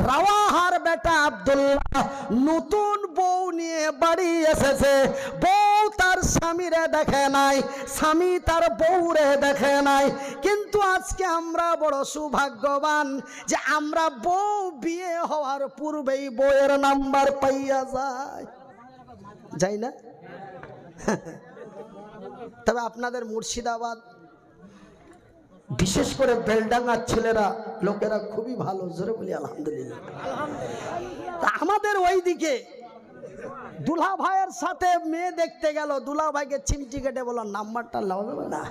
রাওয়াহার বেটা আব্দুল্লাহ নতুন বউ নিয়ে বাড়ি এসেছে। বউ তার স্বামীরে দেখে নাই, স্বামী তার বউরে দেখে নাই। কিন্তু আজকে আমরা বড় সৌভাগ্যবান যে আমরা বউ বিয়ে হওয়ার পূর্বেই বউয়ের নাম্বার পাইয়া যাই না? তবে আপনাদের মুর্শিদাবাদ বিশেষ করে বেলডাঙ্গার ছেলেরা লোকেরা খুবই ভালো, জোরে বলি আলহামদুলিল্লাহ। আমাদের ওইদিকে দুলা ভাইয়ের সাথে মেয়ে দেখতে গেল, দুলা ভাইকে চিমটি কেটে বলল নাম্বারটা লাও না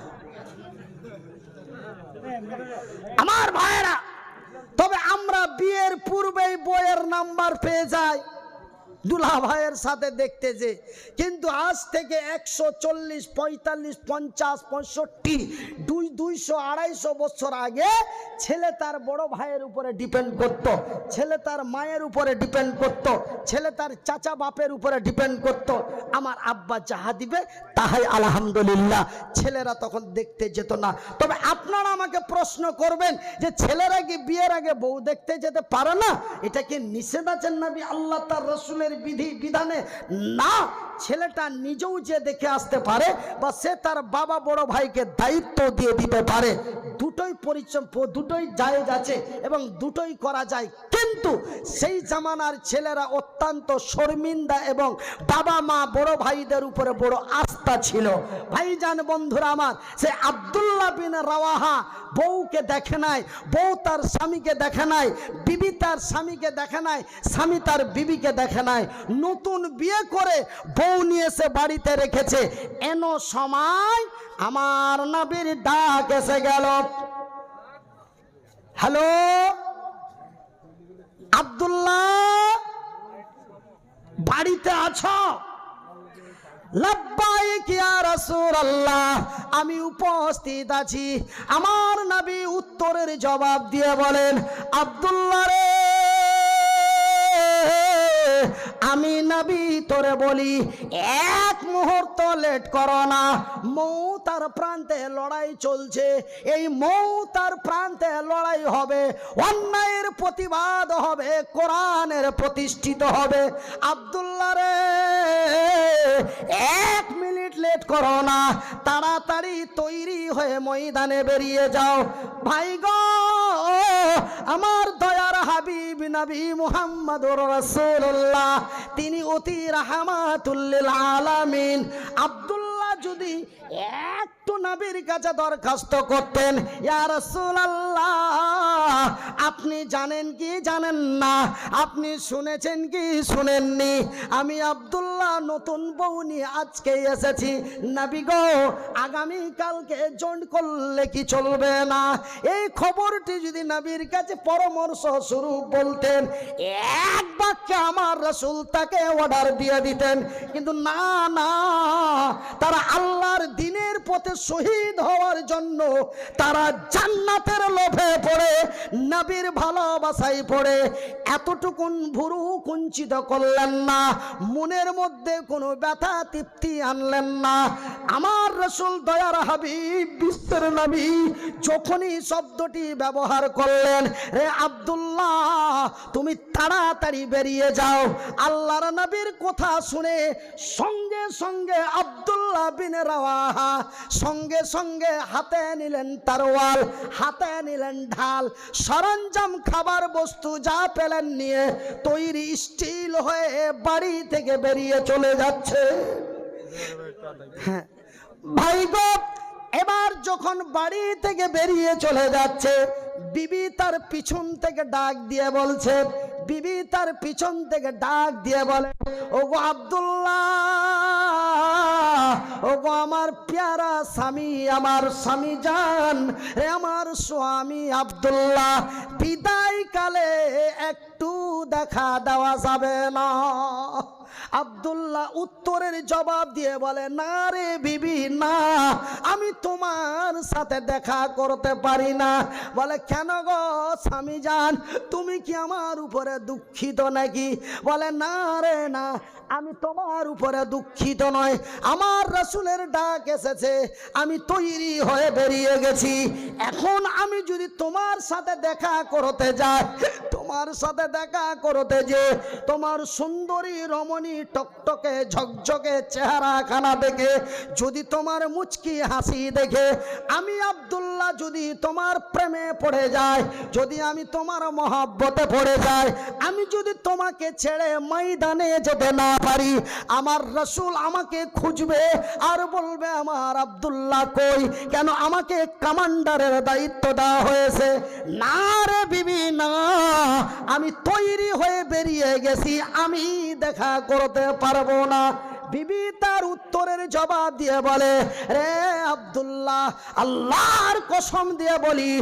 আমার ভাইয়েরা। তবে আমরা বিয়ের পূর্বেই বইয়ের নাম্বার পেয়ে যাই দুলা ভাইয়ের সাথে দেখতে যে। কিন্তু আজ থেকে 140, 45, 50, 65, 200, 250 বছর আগে ছেলে তার বড় ভাইয়ের উপরে ডিপেন্ড করত, ছেলে তার মায়ের উপরে ডিপেন্ড করত, ছেলে তার চাচা বাপের উপরে ডিপেন্ড করত। আমার আব্বা যাহা দিবে তাহাই আলহামদুলিল্লাহ। ছেলেরা তখন দেখতে যেত না। তবে আপনারা আমাকে প্রশ্ন করবেন যে ছেলেরা কি বিয়ের আগে বউ দেখতে যেতে পারে না? এটা কি নিষেধ আছেন নবী আল্লাহ তার রসুলের বিধানে? না, ছেলেটা নিজেও যে দেখে আসতে পারে বা সে তার বাবা বড় ভাইকে দায়িত্ব দিয়ে দিতে পারে। দুটোই পরিশ্রম, দুটোই জায়েজ আছে এবং দুটোই করা যায়। কিন্তু সেই জামানার ছেলেরা অত্যন্ত শর্মিন্দা এবং বাবা মা বড় ভাইদের উপরে বড় আস্থা ছিল। ভাইজান বন্ধুরা আমার, সে আব্দুল্লাহ বিন রাওয়াহা বউকে দেখে নাই, বউ তার স্বামীকে দেখে নাই, বিবি তার স্বামীকে দেখে নাই, স্বামী তার বিবিকে দেখে নাই। নতুন বিয়ে করে বউ নিয়ে এসে বাড়িতে রেখেছে। এন সময় আমার নবীর ডাক এসে গেল, হ্যালো আব্দুল্লাহ, বাড়িতে আছো? লাব্বাইক ইয়া রাসূলুল্লাহ, আমি উপস্থিত আছি। আমার নবী উত্তরের জবাব দিয়ে বলেন, আব্দুল্লাহ রে, আমি নবী তোরে বলি এক মুহূর্ত লেট করো না। মৌতার প্রান্তে লড়াই চলছে, এই মৌতার প্রান্তে লড়াই হবে, অন্যায়ের প্রতিবাদ হবে, কোরআনের প্রতিষ্ঠিত হবে। আব্দুল্লাহ রে, এক মিনিট লেট করো না, তাড়াতাড়ি তৈরি হয়ে ময়দানে বেরিয়ে যাও। ভাই গো, আমার দয়ার হাবিব নবী মুহাম্মদুর রাসূলুল্লাহ, তিনি অতি রাহমাতুল লিল আলামিন। আব্দুল্লাহ যদি একটু নবীর কাছে দরখাস্ত করতেন, ইয়া রাসূলুল্লাহ, আপনি জানেন কি জানেন না, আপনি শুনেছেন কি শুনেননি, আমি আব্দুল্লাহ নতুন বউ নিয়ে আজকে এসেছি, নবী গো আগামী কালকে জয়েন করলে কি চলবে না? এই খবরটি যদি নবীর কাছে পরামর্শ স্বরূপ বলতেন, এক বাক্যে আমার রাসূল তাকে অর্ডার দিয়ে দিতেন। কিন্তু না না, তারা আল্লাহর দিনের পথে শহীদ হওয়ার জন্য তারা জান্নাতের লোভে পড়ে, নবীর ভালোবাসায় পড়ে এতটুকুন ভুরু কুঞ্চিত করলেন না, মনের মধ্যে কোনো ব্যথা তৃপ্তি আনলেন না। আমার রাসূল দয়ার হাবিব বিশ্বের নবী যখনই শব্দটি ব্যবহার করলেন, রে আব্দুল্লাহ তুমি তাড়াতাড়ি বেরিয়ে যাও, আল্লাহর নবীর কথা শুনে সঙ্গে সঙ্গে আব্দুল্লাহ বিন রাওয়াহা সঙ্গে সঙ্গে হাতে নিলেন তরোয়াল, হাতে নিলেন ঢাল, সরঞ্জাম খাবার বস্তু যা পেলেন নিয়ে তৈরি স্টিল হয়ে বাড়ি থেকে বেরিয়ে চলে যাচ্ছে। হ্যাঁ ভাই গো, এবার যখন বাড়ি থেকে বেরিয়ে চলে যাচ্ছে, বিবি তার পিছন থেকে ডাক দিয়ে বলছে, বিবি তার পিছন থেকে ডাক দিয়ে বলে, ওগো আব্দুল্লাহ, ওগো আমার প্যারা স্বামী, আমার স্বামী জান, রে আমার স্বামী আব্দুল্লাহ, বিদায় কালে একটু দেখা দেওয়া যাবে না? আব্দুল্লাহ উত্তরের জবাব দিয়ে বলে, না রে বিবি, না, আমি তোমার সাথে দেখা করতে পারি না। বলে, কেন গো স্বামী জান, তুমি কি আমার উপরে দুঃখিত নাকি? বলে, না রে না, আমি তোমার উপরে দুঃখিত নয়, আমার রাসূলের ডাক এসেছে, আমি তৈরি হয়ে বেরিয়ে গেছি। এখন আমি যদি তোমার সাথে দেখা করতে যাই, তোমার সাথে দেখা করতে যে তোমার সুন্দরী রমণী টকটকে ঝকঝকে চেহারা খানা দেখে, যদি তোমার মুচকি হাসি দেখে আমি আব্দুল্লাহ যদি তোমার প্রেমে পড়ে যায়, যদি আমি তোমার মহব্বতে পড়ে যাই, আমি যদি তোমাকে ছেড়ে ময়দানে যেতে না পারি, আমার রাসূল আমাকে খুঁজবে আর বলবে আমার আব্দুল্লাহ কই, কেন আমাকে কমান্ডারের দায়িত্ব দেওয়া হয়েছে। না রে বিবি না, আমি তৈরি হয়ে বেরিয়ে গেছি, আমি দেখা করতে পারবো না। বিবি তার উত্তরের জবাব দিয়ে বলে, রে আব্দুল্লাহ, আল্লাহর কসম দিয়ে বলি,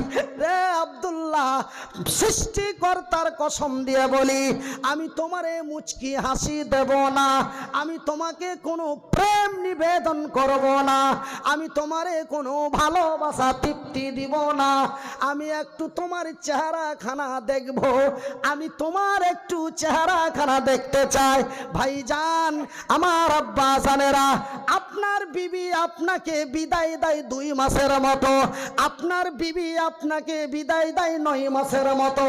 রে আব্দুল্লাহ, সৃষ্টিকর্তার কসম দিয়ে বলি, আমি তোমারে মুচকি হাসি দেব না, আমি তোমাকে কোনো প্রেম নিবেদন করব না, আমি তোমারে কোনো ভালোবাসা তৃপ্তি দিব না, আমি একটু তোমার চেহারা খানা দেখব, আমি তোমার একটু চেহারা খানা দেখতে চাই। ভাইজান, আমার আব্বা জানেরা, আপনার বিবি আপনাকে বিদায় দেয় 2 মাসের মতো, আপনার বিবি আপনাকে বিদায় দেয় 9 মাসের মতো,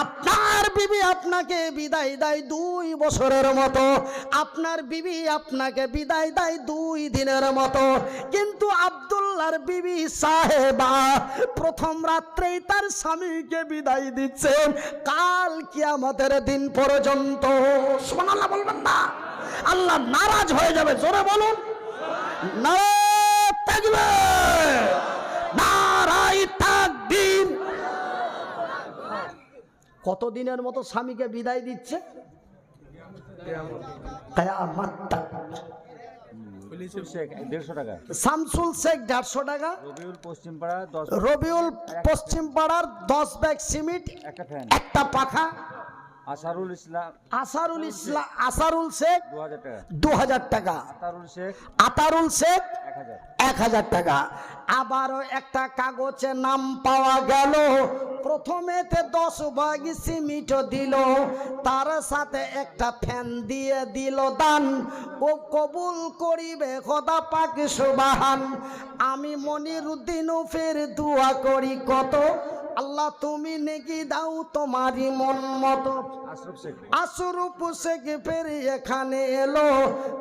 আপনার বিবি আপনাকে বিদায় দেয় 2 বছরের মতো, আপনার বিবি আপনাকে বিদায় দেয় 2 দিনের মতো, কিন্তু আব্দুল্লাহর বিবি সাহেবা প্রথম রাত্রেই তার স্বামীকে বিদায় দিচ্ছেন কাল কিয়ামতের দিন পর্যন্ত। সুবহানাল্লাহ বলবেন না? আল্লাহ নারাজ হয়ে যাবে। জোরে বলুন নারায়ে তাকবীর, নারায়ে তাকবীর। কতদিনের মতো স্বামীকে বিদায় দিচ্ছে? কিয়ামত তাক। শামসুল শেখ 150 টাকা, রবিউল পশ্চিম পাড়ার 10 ব্যাগ সিমেন্ট, একটা পাখা। আসারুল শেখ 2000 টাকা, আতারুল শেখ 1000 টাকা। আবারও একটা কাগজে নাম পাওয়া গেল, প্রথমেতে 10 ব্যাগ সিমেন্ট দিল, তার সাথে একটা ফ্যান দিয়ে দিল দান, ও কবুল করিবে খোদা পাক সুবহান। আমি মনিরুদ্দিন ফের দোয়া করি কত, আল্লাহ তুমি নেকি দাও তোমারই মন মতো। আশরফ শেখ ফের এখানে এলো,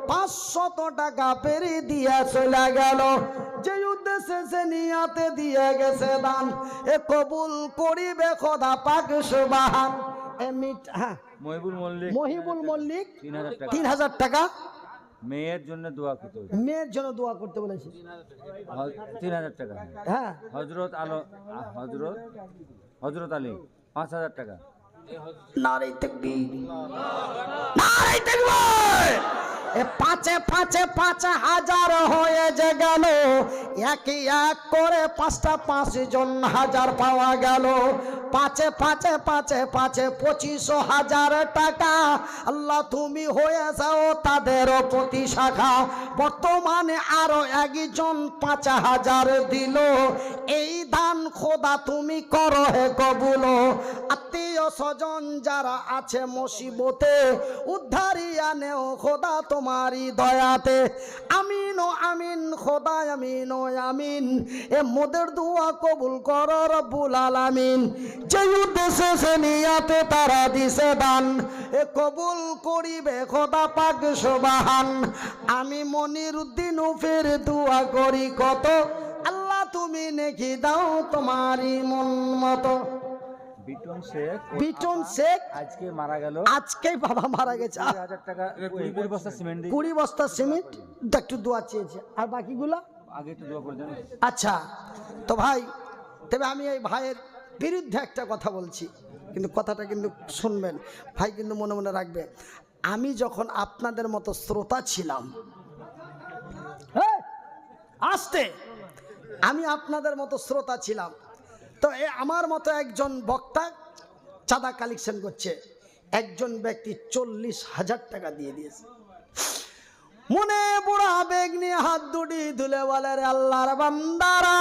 500 টাকা পেরে দিয়ে চলে গেল, যে উদ্দেশ্যে সে নিয়াতে দিয়ে গেছে দান, এ কবুল করিবে খোদা পাক সুবহান। মহিবুল মল্লিক 3000 টাকা। মেয়ের জন্য দোয়া করতে, মেয়ের জন্য দোয়া করতে বলেছি 3000 টাকা। হ্যাঁ, হযরত আলী 5000 টাকা। নারে তাকবীর, নারে তাকবীর। এ 5,000 হয়ে যে গেল, এক এক করে 5টা 5 জন হাজার পাওয়া গেল, 5 25,000 টাকা। আল্লাহ তুমি হয়ে যাও তাদের প্রতি শাখা। বর্তমানে আরো একজন 5,000 দিল, এই দান খোদা তুমি করো হে কবুল। আত্মীয় স্বজন যারা আছে মুসিবতে, উদ্ধারিয়া নেও খোদা তোমারই দয়াতে। আমিন ও আমিন খোদা, আমিন ও আমিন। এ মোদের দোয়া কবুল করো রব্বুল আলামিন। যে উদ্দেশ্যে সে নিয়াতে তারা দিছে দান, এ কবুল করিবে খোদা পাক সুবহান। আমি মনিরুদ্দিন ফের দোয়া করি কত, আল্লাহ তুমি নেকি দাও তোমারই মন মতো। বিটন শেখ আজকে মারা গেল, আজকেই বাবা মারা গেছে। 20,000 টাকা, 20 বস্তা সিমেন্ট, 20 বস্তা সিমেন্ট একটু দোয়া চেয়েছে, আর বাকিগুলো আগে একটু দোয়া করে দেন। আচ্ছা, তো ভাই, তবে আমি এই ভাইয়ের বিরুদ্ধে একটা কথা বলছি, কিন্তু কথাটা কিন্তু শুনবেন ভাই, কিন্তু মনে মনে রাখবে। আমি যখন আপনাদের মতো শ্রোতা ছিলাম, আসতে আমি আপনাদের মতো শ্রোতা ছিলাম, তো আমার মতো একজন বক্তা চাঁদা কালেকশন করছে, একজন ব্যক্তি 40,000 টাকা দিয়ে দিয়েছে। মনে বুড়া বেগ নিয়ে হাত দুটি তুলে বলে, রে আল্লাহর বান্দারা,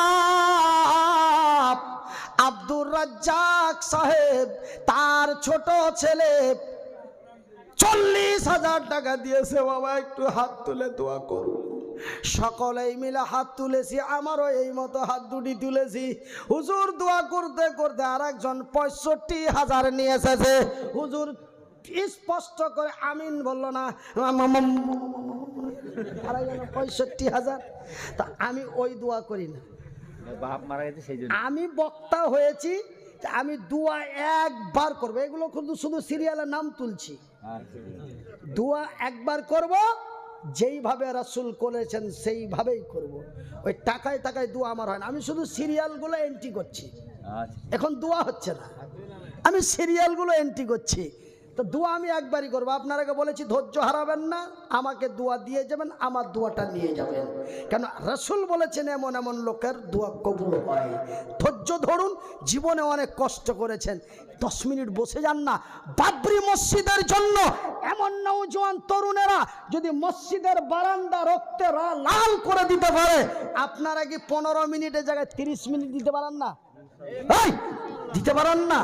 আব্দুর রাজ্জাক সাহেব তার ছোট ছেলে 40,000 টাকা দিয়েছে। বাবা একটু হাত তুলে দোয়া করুন। সকলেই মিলে হাত তুলেছি, আমারও এই মতো হাত দুটি তুলেছি। হুজুর দোয়া করতে করতে আর একজন 65,000 নিয়ে এসেছে। হুজুর স্পষ্ট করে আমিন বলল না, 65,000। তা আমি ওই দোয়া করি না, বাপ মারা গেছে সেই জন্য আমি বক্তা হয়েছি, আমি দোয়া একবার করবো। এগুলো কিন্তু শুধু সিরিয়ালের নাম তুলছি। দোয়া একবার করব, যেইভাবে রাসূল করেছেন সেইভাবেই করব। ওই টাকায় টাকায় দোয়া আমার হয় না। আমি শুধু সিরিয়ালগুলো এন্ট্রি করছি, এখন দোয়া হচ্ছে না, আমি সিরিয়ালগুলো এন্ট্রি করছি। তো দোয়া আমি একবারই করবো। আপনারাকে বলেছি ধৈর্য হারাবেন না, আমাকে দোয়া দিয়ে যাবেন, আমার দোয়াটা নিয়ে যাবেন। কেন রাসূল বলেছেন এমন এমন লোকের দোয়া কবুল হয়। ধৈর্য ধরুন, জীবনে অনেক কষ্ট করেছেন, 10 মিনিট বসে যান না। বাবরি মসজিদের জন্য এমন নওজোয়ান তরুণেরা যদি মসজিদের বারান্দা রক্তে লাল করে দিতে পারে, আপনারা কি 15 মিনিটের জায়গায় 30 মিনিট দিতে পারেন না? দিতে পারেন না?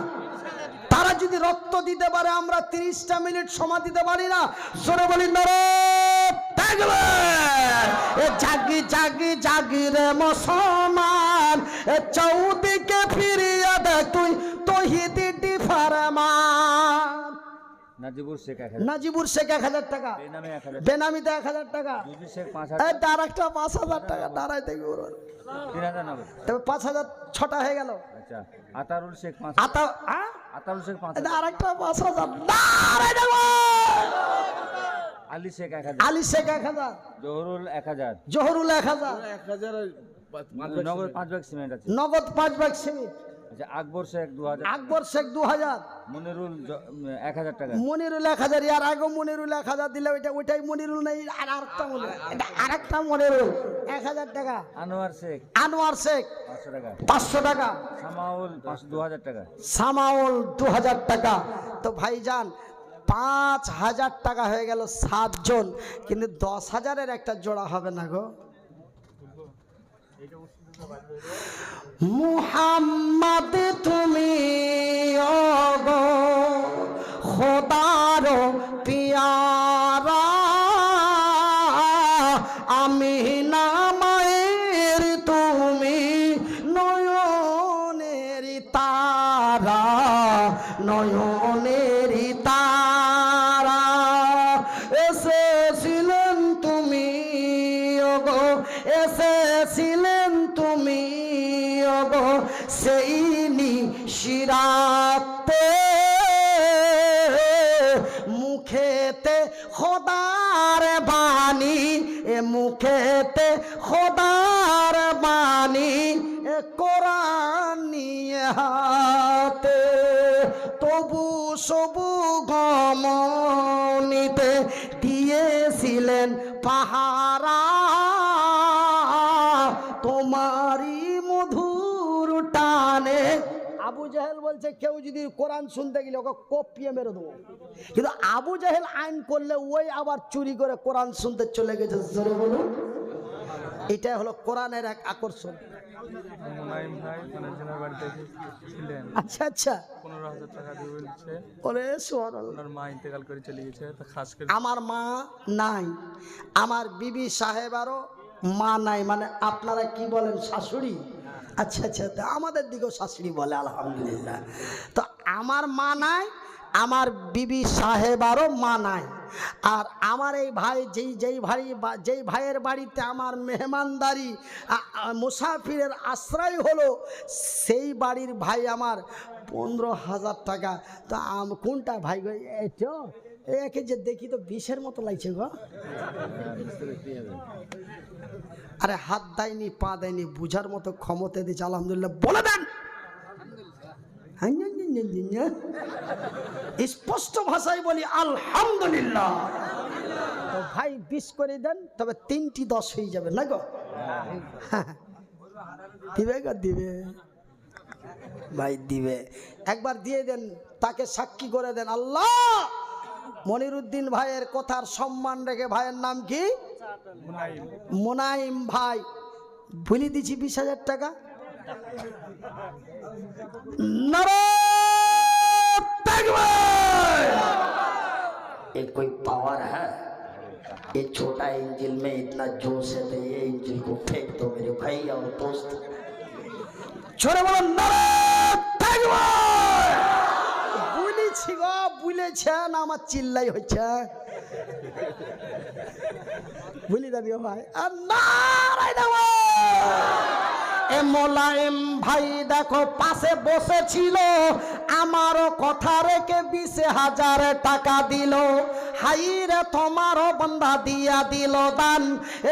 তারা যদি রক্ত দিতে পারে, আমরা 30টা মিনিট সময় দিতে পারি না? জোরে বলি নারায়ে তাকবীর। এ জাগি জাগি জাগি রে মুসলমান, এ চৌদিকে ফিরিয়ে দেখ তুই তৌহিদি ফরমান। নাজিবুর শেখ 1000 টাকা, বেনামিতে 1000 টাকা, তার একটা 5,000 টাকা দাঁড়ায় থেকে 3,000 নগদ, তবে 5,000 6টা হয়ে গেল। আচ্ছা আতারুল শেখ 5, আতারুল শেখ 5, আর একটা 5,000 দাঁড়ায় দেব। আলী শেখ 1000, আলী শেখ 1000, জহুরুল 1000, জহুরুল 1000, নগদ 5 ব্যাগ সিমেন্ট আছে, নগদ 5 ব্যাগ সিমেন্ট। আচ্ছা আকবর শেখ 2000, আকবর শেখ 2000, মনিরুল 1000 টাকা, মনিরুল 1000। আর আগে মনিরুল 1000 দিলে ওইটাই মনিরুল নেই, আর আরেকটা মনিরুল, এটা আরেকটা মনিরুল 1000 টাকা। আনোয়ার শেখ 500 টাকা, 500 টাকা, 500 টাকা। সামাউল 2000 টাকা, সামাউল 2000 টাকা। তো ভাইজান 5,000 টাকা হয়ে গেল 7 জন, কিন্তু 10,000-এর একটা জোড়া হবে না গো। মুহাম্মদ তুমি ওগো খোদার পিয়ারা, আমিনা মায়ের তুমি নয়নের তারা, নয়নের তারা। এসেছিলেন তুমি ওগো, এসেছিলেন তুমি ওগো সেই নিশিরাতে, মুখেতে খোদার বাণী, এ মুখেতে খোদার বাণী, এ কোরআন নিয়ে হাতে। তবু সবু গমনিতে দিয়েছিলেন পাহারা, তোমারই মধুর টানে। আবু জাহেল বলছে কেউ যদি কোরআন শুনতে গেলে ওকে কপিয়ে মেরে দেবো, কিন্তু আবু জাহেল আইন করলে ওই আবার চুরি করে কোরআন শুনতে চলে গেছে। জোরে বলুন, এটাই হলো কোরআনের এক আকর্ষণ। আচ্ছা আচ্ছা, 15,000 টাকা দিয়ে বলছে ওরে সুবহানাল্লাহ। ওনার মা ইন্তেকাল করে চলে গেছে, তো খাস করে আমার মা নাই, আমার বিবি সাহেবারও মা নাই। মানে আপনারা কি বলেন, শাশুড়ি? আচ্ছা আচ্ছা, তা আমাদের দিকেও শাশুড়ি বলে, আলহামদুলিল্লাহ। তো আমার মা নাই, আমার বিবি সাহেবারও মা নাই। আর আমার এই ভাই যেই ভাইয়ের বাড়িতে আমার মেহমানদারি মুসাফিরের আশ্রয় হলো, সেই বাড়ির ভাই আমার 15,000 টাকা। তো কোনটা ভাই গো? এটা একে যে দেখি তো 20-এর মতো লাগছে গো। আরে হাত দেয়নি, পা দেয়নি, বুঝার মতো ক্ষমতা দিচ্ছে, আলহামদুলিল্লাহ বলে দেন। স্পষ্ট ভাষায় বলি আলহামদুলিল্লাহ। তো ভাই 20 করে দেন, তবে 3টি 10 হয়ে যাবে না গো? দিবে গো, দিবে ভাই, দিবে। একবার দিয়ে দেন, তাকে সাক্ষী করে দেন। আল্লাহ মনিরুদ্দিন ভাইয়ের কথার সম্মান রেখে, ভাইয়ের নাম কি? মোনাইম ভাই, ভুলে দিছি 20,000 টাকা। নারায়ে তাকবীর। এই কই और है ये छोटा इंजन में इतना जोश है तो ये इंजन को फेंक दो मेरे भाई और दोस्त छोरे बोलो नारे ताकबीर বুলেছি গো বুলেছেন আমার চিল্লাই হচ্ছে বুঝলি দাদি ভাই আর নারাই দেবো এ মোলায়েম ভাই দেখো পাশে বসেছিল আমারও কথা রেখে 20,000 টাকা দিল হাই রে তোমারও বান্দা দিয়া দিল দান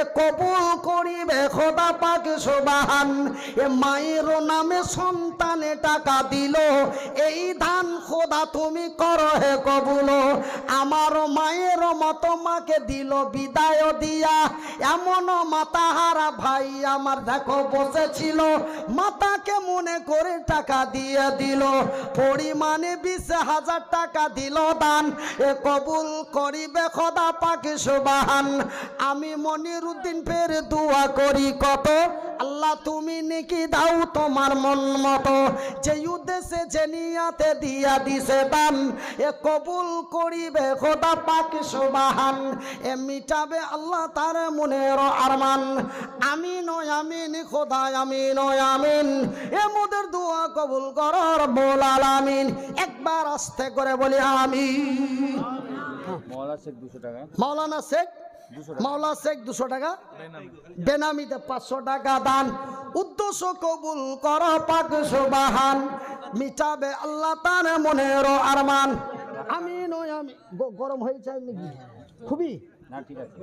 এ কবুল করিবে খোদা পাক সুবহান এ মায়ের নামে সন্তানে টাকা দিল এই দান খোদা তুমি করো হে কবুল আমার মায়ের মতো মাকে দিল বিদায় দিয়া এমন মাতাহারা ভাই আমার দেখো বসেছিল মাতাকে মনে করে টাকা দিয়ে দিল পরিমাণে 20,000 টাকা দিল দান এ কবুল করিবে খোদা পাক সুবহান আমি মনিরউদ্দিন ফের দোয়া করি কত আল্লাহ তুমি নেকি দাও তোমার মন মতো যে উদ্দেশ্যে যে নিয়াতে দিয়া দিছে দান এ কবুল করিবে খোদা পাক সুবহান এ মিটাবে আল্লাহ তার মনের আরমান আমিন ও আমিন খোদা আমিন ও আমিন এ মোদের দোয়া কবুল করো রব্বুল আলামিন একবার আস্তে করে বলি আমিন মৌলানা শেখ 200 টাকা মাওলানা শেখ 200 টাকা বেনামিতে 500 টাকা দান উদ্দেশ্য কবুল করো পাক সুবহান মিটাবে আল্লাহ তার মনের আরমান আমিন ও আমিন গরম হয়েছে নাকি খুবই না ঠিক আছে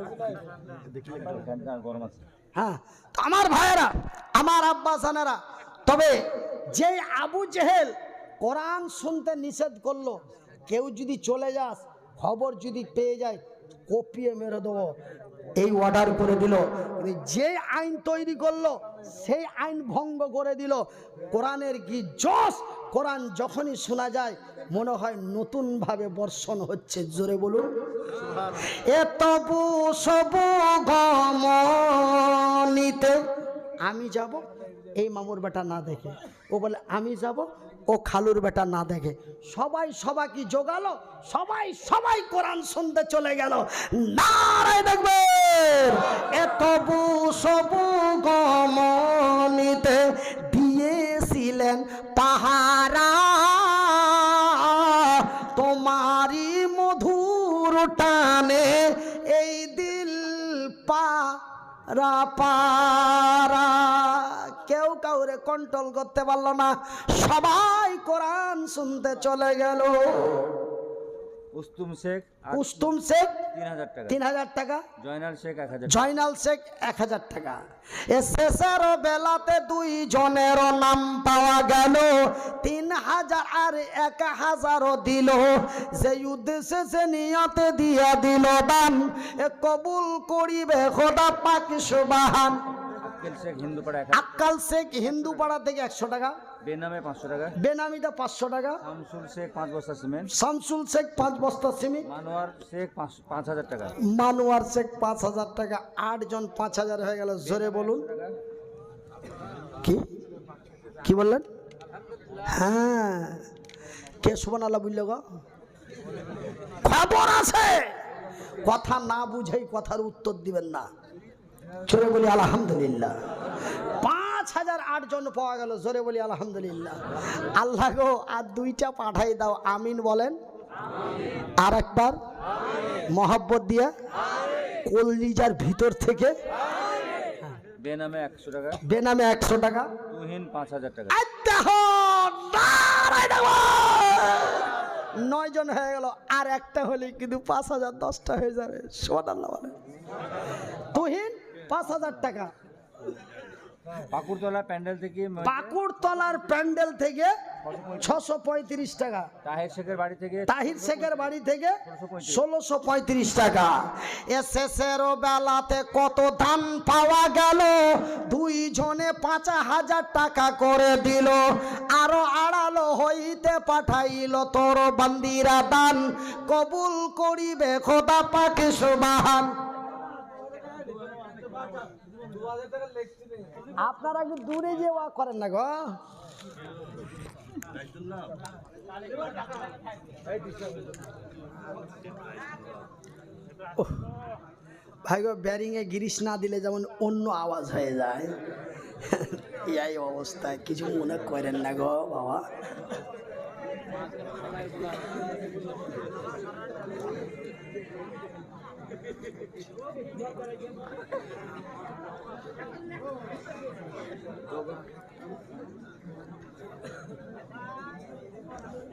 দেখি এখানকার গরম আছে হ্যাঁ তো আমার ভাইয়েরা আমার আব্বাসানেরা তবে যে আবু জেহেল কোরআন শুনতে নিষেধ করলো কেউ যদি চলে যাস খবর যদি পেয়ে যায় কপিয়ে মেরে দেবো এই অর্ডার করে দিল যে আইন তৈরি করলো সেই আইন ভঙ্গ করে দিল কোরআনের কি জোশ কোরআন যখনই শোনা যায় মনে হয় নতুনভাবে বর্ষণ হচ্ছে জোরে বলুন এ তবু সবু গমনিতে আমি যাব এই মামুর বেটা না দেখে ও বলে আমি যাব ও খালুর বেটা না দেখে সবাই সবাইকে জোগালো সবাই কোরআন শুনতে চলে গেল নারায় দেখবে এতবু সবু গমনিতে দিয়েছিলেন পাহারা তোমারি মধুর টানে এই দিল পারা কেউ কাউরে কন্ট্রোল করতে পারলো না সবাই কোরআন শুনতে চলে গেল উস্তুম শেখ 3000 টাকা জয়নাল শেখ 1000 জয়নাল শেখ 1000 টাকা এ শেষের বেলাতে 2 জনের নাম পাওয়া গেল 3000 আর 1000 দিল যে উদ্দেশ্যে সে নিয়তে দিয়া দিল দান এ কবুল করিবে খোদা পাক সুবহান আক্কেল শেখ হিন্দুপাড়া আক্কাল শেখ হিন্দুপাড়া থেকে 100 টাকা বেনামে 500 টাকা বেনামিটা 500 টাকা শামসুল শেখ 5 বস্তা সিমেন্ট শামসুল শেখ 5 বস্তা সিমেন্ট মানোয়ার শেখ 5000 টাকা মানোয়ার শেখ 5000 টাকা 8 জন 5000 হয়ে গেল জোরে বলুন কি বললেন হ্যাঁ কে সুবহানাল্লাহ বলল গো খবর আছে কথা না বুঝেই কথার উত্তর দিবেন না জোরে বলি আলহামদুলিল্লাহ 5000 8 জন পাওয়া গেল জোরে বলি আলহামদুলিল্লাহ আল্লাহ গো আর 2টা পাঠাই দাও আমিন বলেন আর একবার মহব্বত দিয়ে কলজিজার ভিতর থেকে বেনামে 100 টাকা বেনামে 100 টাকা তুহিন 5000 টাকা দেখো নারায় দেব 9 জন হয়ে গেল আর একটা হলে কিন্তু 5000 10টা হয়ে যাবে সুবহানাল্লাহ বলে তুহিন 5000 টাকা পাকুড়তলা প্যান্ডেল থেকে পাকুড়তলার প্যান্ডেল থেকে 635 টাকা তাহির শেখের বাড়ি থেকে 1635 টাকা এসএসের বেলাতে কত দান পাওয়া গেল 2 জনে 5000 টাকা করে দিল আরো আড়ালো হইতে পাঠাইল তোর বান্দিরা দান কবুল করিবে খোদা পাক সুবহান আপনারা একটু দূরে যে ওয়া করেন না গো ভাই গো, ব্যারিংয়ে গিরিশ না দিলে যেমন অন্য আওয়াজ হয়ে যায়, এই অবস্থায় কিছু মনে করেন না গো বাবা।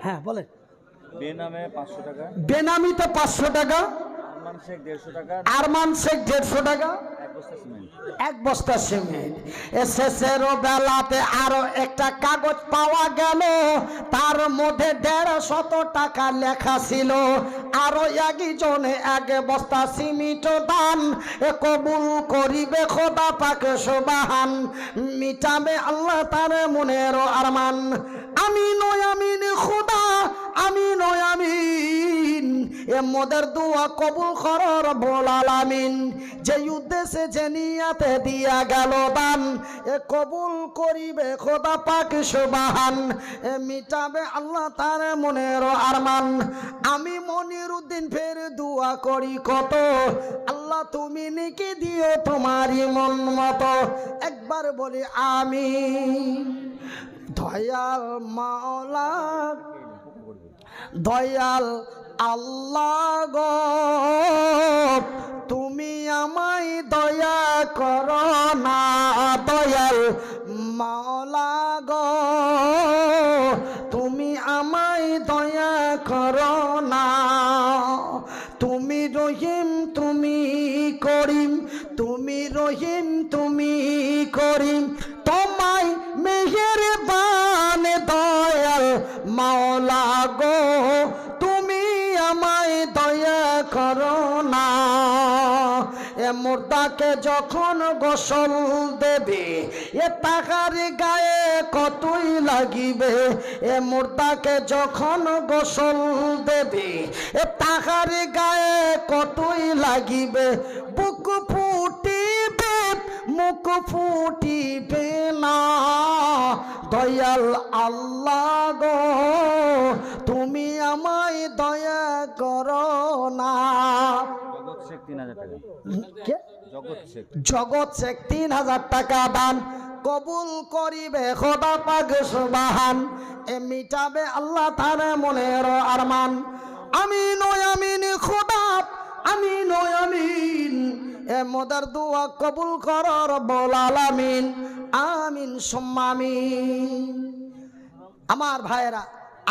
হ্যাঁ বলেন। বেনামে 500 টাকা, বেনামি তো 500 টাকা, আরমান শেখ 150 টাকা, আরমান শেখ 150 টাকা, 1 বস্তা সিমেন্ট। এক বস্তা সিমেন্ট। শেষেরও বেলাতে আরো একটা কাগজ পাওয়া গেল, তার মধ্যে 150 টাকা লেখা ছিল। আরো একজনে 1 বস্তা সিমেন্ট দান কবুল করিবে খোদা পাক সুবহান, মিটাবে আল্লাহ তার মনের আরমান। আমিন ও আমিন খোদা, আমিন ও আমিন, এ মোদের দোয়া কবুল কর রব্বুল আলামিন। যে উদ্দেশ্যে যে নিয়াতে দিয়া গেল দান, এ কবুল করিবে খোদা পাক সুবহান, এ মিটাবে আল্লাহ তার মনের আরমান। আমি মনির উদ্দিন ফের দোয়া করি কত, আল্লাহ তুমি নেকি দিও তোমারই মন মতো। একবার বলি আমিন। দয়াল মাওলা, দয়াল আল্লাহ গো, তুমি আমায় দয়া করো না। দয়াল মাওলা গো, তুমি আমায় দয়া করো না। তুমি রহিম তুমি করিম, তুমি রহিম তুমি করিম, তোমায় মেহেরবান দয়াল মাওলা গো, তুমি আমায় দয়া করো না। এ মুর্দাকে যখন গোসল দেবে, এ টাকার গায়ে কতই লাগিবে। এ মুর্দাকে যখন গোসল দেবে, এ টাকার গায়ে কতই লাগিবে। বুক ফুটিবে মুখ ফুটিবে না। দয়াল আল্লাহ গো, তুমি আমায় দয়া করো না। জগৎ শেখ 3000 টাকা, কে? জগৎ শেখ। জগৎ শেখ 3000 টাকা দান কবুল করিবে খোদা পাক সুবহান, এ মিটাবে আল্লাহ তার মনের আরমান। আমিন ও আমিন খোদা, আমিন ও আমিন, এ মোদের দোয়া কবুল কর রব্বুল আলামিন। আমিন সুম্মা আমিন। আমার ভাইয়েরা,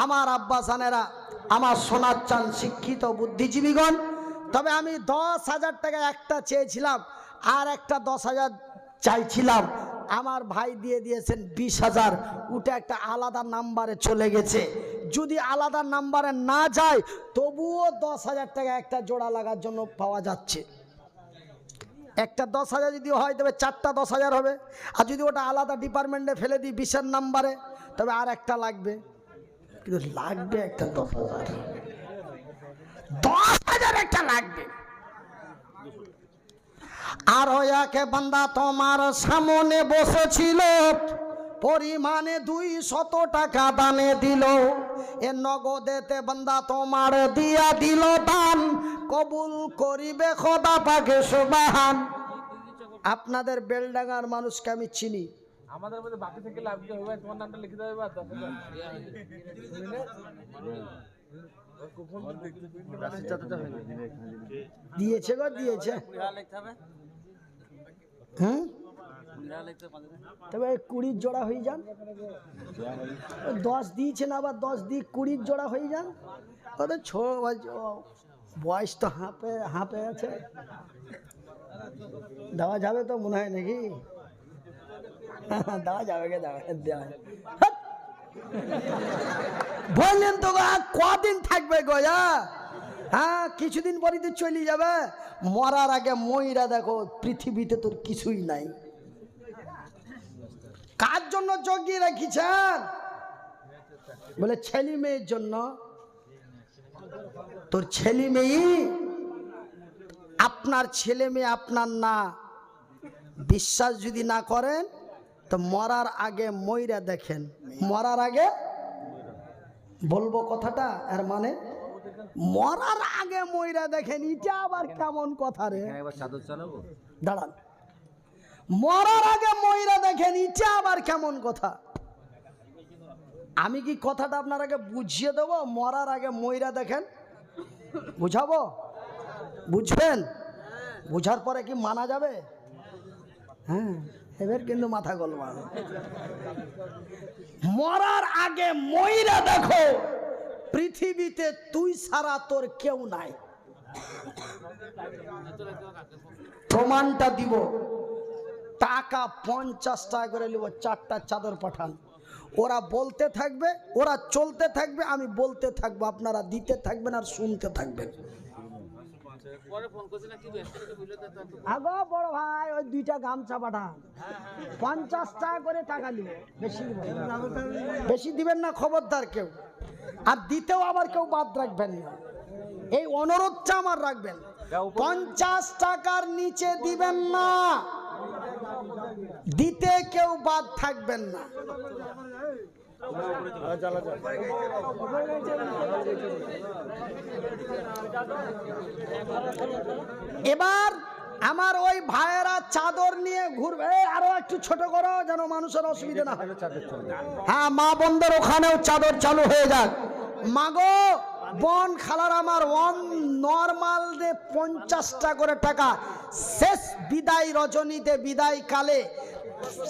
আমার আব্বাসানেরা, আমার সোনার চান শিক্ষিত বুদ্ধিজীবীগণ, তবে আমি 10,000 টাকা একটা চেয়েছিলাম, আর একটা 10,000 চাইছিলাম। আমার ভাই দিয়ে দিয়েছেন 20,000, ওটা একটা আলাদা নাম্বারে চলে গেছে। যদি আলাদা নাম্বারে না যায় তবুও 10,000 টাকা একটা জোড়া লাগার জন্য পাওয়া যাচ্ছে। একটা 10,000 যদি হয় তবে 4টা 10,000 হবে, আর যদি ওটা আলাদা ডিপার্টমেন্টে ফেলে দিই 20-এর নাম্বারে, তবে আর একটা লাগবে। কিন্তু লাগবে একটা 10,000, 10,000 একটা লাগবে। আর একে বান্দা তোমার সামনে বসেছিল, পরিমাণে 200 টাকা দানে দিল। এ নগদেতে বান্দা তোমার দিয়া দিল দান, কবুল করিবে খোদা পাকে সুবহান। আপনাদের বেলডাঙ্গার মানুষকে আমি চিনি। আমাদের মধ্যে বাকি থেকে লাভ কি হবে? তোমার নামটা লিখে দেবে। দিয়েছে গো, দিয়েছে। হুম, তবে 20 জোড়া হয়ে যান। 10 দিয়েছে না, আবার 10 দিয়ে 20 জোড়া হয়ে যান। ওদের বয়স তো হাঁপে হাঁপে আছে। দেওয়া যাবে তো মনে হয় নাকি? দেওয়া যাবে কে? দেওয়া বললেন তো কদিন থাকবে গো? হ্যাঁ, কিছুদিন পরই তো চলে যাবে। মরার আগে ময়রা দেখো, পৃথিবীতে তোর কিছুই নাই। কার জন্য জগিয়ে রেখেছেন? বলে ছেলে মেয়ের জন্য। তোর ছেলে মেয়ে, আপনার ছেলে মেয়ে আপনার না। বিশ্বাস যদি না করেন তো মরার আগে ময়রা দেখেন। মরার আগে বলবো কথাটা, এর মানে মরার আগে মইরা দেখেন, এটা আবার কেমন কথা রে? এখানে একবার চাদর চালাবো। দাঁড়ান, মরার আগে মইরা দেখেন, এটা আবার কেমন কথা? আমি কি কথাটা আপনার আগে বুঝিয়ে দেবো? মরার আগে মইরা দেখেন, বুঝাবো? বুঝবেন? বুঝার পরে কি মানা যাবে? হ্যাঁ, এবার কিন্তু মাথা গোলমাল। মরার আগে মইরা দেখো, পৃথিবীতে তুই ছাড়া তোর কেউ নাই। প্রমাণটা দিব, টাকা 50 টাকা করে নিব, 4টা চাদর পাঠান। ওরা বলতে থাকবে, ওরা চলতে থাকবে, আমি বলতে থাকবো, আপনারা দিতে থাকবেন আর শুনতে থাকবেন। আগো বড় ভাই, ওই 2টা গামছা পাঠান, 50 টাকা করে টাকা নিব, বেশি দিব, বেশি দিবেন না খবরদার কেউ। আর দিতেও আবার কেউ বাদ রাখবেন না, এই অনুরোধটা আমার রাখবেন। 50 টাকার নিচে দিবেন না, দিতে কেউ বাদ থাকবেন না। এবার আমার ওই ভাইয়েরা চাদর নিয়ে ঘুরবে। আরো একটু ছোট করো যেন মানুষের অসুবিধা না হয়। হ্যাঁ, মা বোনদের ওখানেও চাদর চালু হয়ে যাক। মাগো বোন খালার আমার নর্মাল দে 50 টাকা করে টাকা, শেষ বিদায় রজনীতে, বিদায় কালে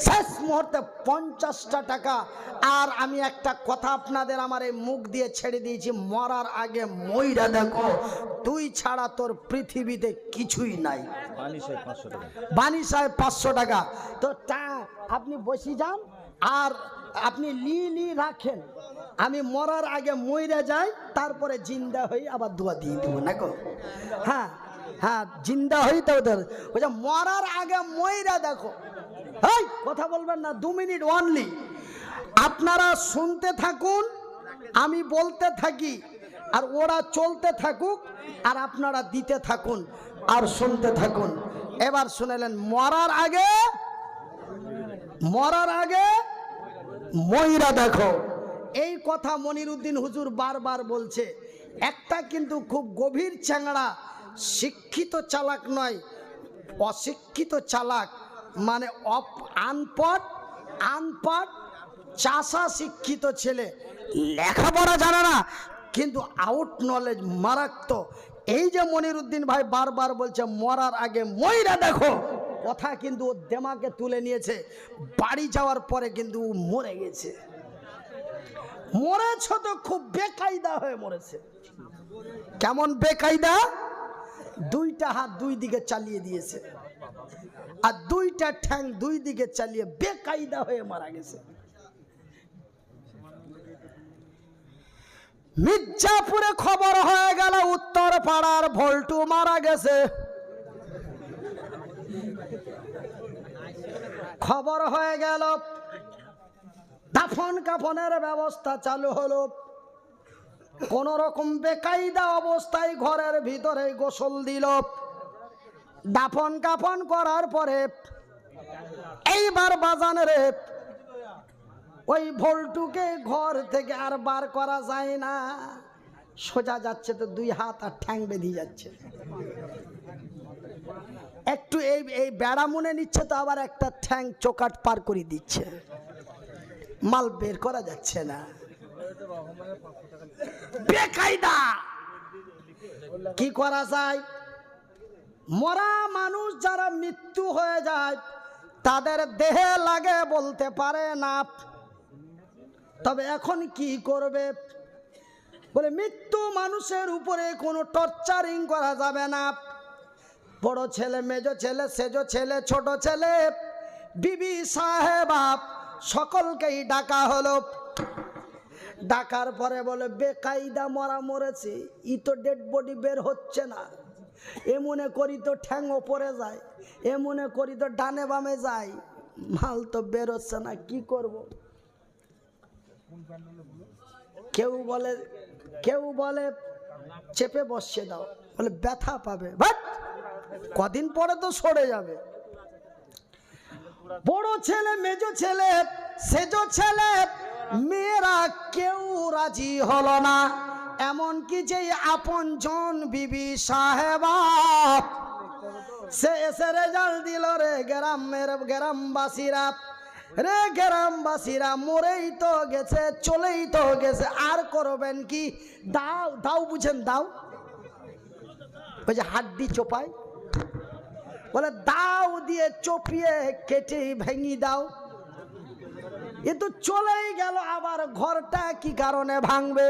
শেষ মুহূর্তে 50টা টাকা। আর আমি একটা কথা আপনাদের আমার এই মুখ দিয়ে ছেড়ে দিয়েছি, মরার আগে মইরা দেখো, তুই ছাড়া তোর পৃথিবীতে কিছুই নাই। বাণী সাহেব 500 টাকা। তো আপনি বসে যান আর আপনি লি রাখেন, আমি মরার আগে মইরা যাই, তারপরে জিন্দা হই আবার দোয়া দিয়ে দেবো না গো। হ্যাঁ হ্যাঁ, জিন্দা হই তো বলছে মরার আগে মইরা দেখো। এই কথা বলবেন না, 2 মিনিট অনলি। আপনারা শুনতে থাকুন, আমি বলতে থাকি, আর ওরা চলতে থাকুক, আর আপনারা দিতে থাকুন আর শুনতে থাকুন। এবার শুনেলেন, মরার আগে মইরা দেখো। এই কথা মনিরুদ্দিন হুজুর বারবার বলছে। একটা কিন্তু খুব গভীর চ্যাংড়া, শিক্ষিত চালাক নয়, অশিক্ষিত চালাক, মানে আনপঢ় চাষা শিক্ষিত ছেলে, লেখাপড়া জানে না কিন্তু আউট নলেজ মারাত্মক। এই যে মনিরুদ্দিন ভাই বারবার বলছে মরার আগে মইরা দেখো, কথা কিন্তু ও দেমাকে তুলে নিয়েছে। বাড়ি যাওয়ার পরে কিন্তু ও মরে গেছে। মরেছ তো খুব বেকায়দা হয়ে মরেছে। কেমন বেকায়দা? 2টা হাত 2 দিকে চালিয়ে দিয়েছে, আর 2টা ঠ্যাং 2 দিকে চালিয়ে বেকায়দা হয়ে মারা গেছে। মির্জাপুরে খবর হয়ে গেল উত্তর পাড়ার ভল্টু মারা গেছে। খবর হয়ে গেল, দাফন কাফনের ব্যবস্থা চালু হলো। কোন রকম বেকায়দা অবস্থায় ঘরের ভিতরে গোসল দিল। দাফন কাফন করার পরে এইবার বাজানের ওই ভল্টুকে ঘর থেকে আর বার করা যায় না। সোজা যাচ্ছে তো 2 হাত আর ঠ্যাং বেঁধে যাচ্ছে। একটু এই বেড়া মনে নিচ্ছে তো আবার একটা ঠ্যাং চোকাট পার করে দিচ্ছে, মাল বের করা যাচ্ছে না। বেকায়দা। কি করা যায়? মরা মানুষ যারা মৃত্যু হয়ে যায় তাদের দেহে লাগে বলতে পারে না। তবে এখন কি করবে? বলে মৃত্যু মানুষের উপরে কোনো টর্চারিং করা যাবে না। বড় ছেলে, মেজো ছেলে, সেজো ছেলে, ছোট ছেলে, বিবি সাহেব সকলকেই ডাকা হলো। ডাকার পরে বলে বেকায়দা মরা মরেছে, ই তো ডেড বডি বের হচ্ছে না। এ মনে করি তো ঠ্যাং ওপরে যায়, এ মনে করি তো ডানে বামে যায়, মাল তো বের হচ্ছে না, কি করব? কেউ বলে চেপে বসিয়ে দাও, বলে ব্যথা পাবে, বাট কদিন পরে তো সরে যাবে। বড় ছেলে, মেজো ছেলে, সেজো ছেলে, মেয়েরা কেউ রাজি হলো না। এমনকি যে আপন জন বিবি সাহেবা সে এসে রেজাল্ট দিল রে গ্রামবাসীরা, রে গ্রামবাসীরা মরেই তো গেছে, চলেই তো গেছে, আর করবেন কি? দাও দাও, বুঝেন দাও, ওই যে হাড্ডি চোপায় বলে দাও দিয়ে চপিয়ে কেটে ভেঙে দাও। এ তো চলেই গেল, আবার ঘরটা কি কারণে ভাঙবে?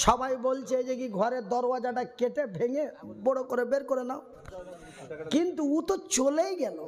সবাই বলছে যে কি ঘরের দরওয়াজাটা কেটে ভেঙে বড় করে বের করে নাও, কিন্তু ও তো চলেই গেল।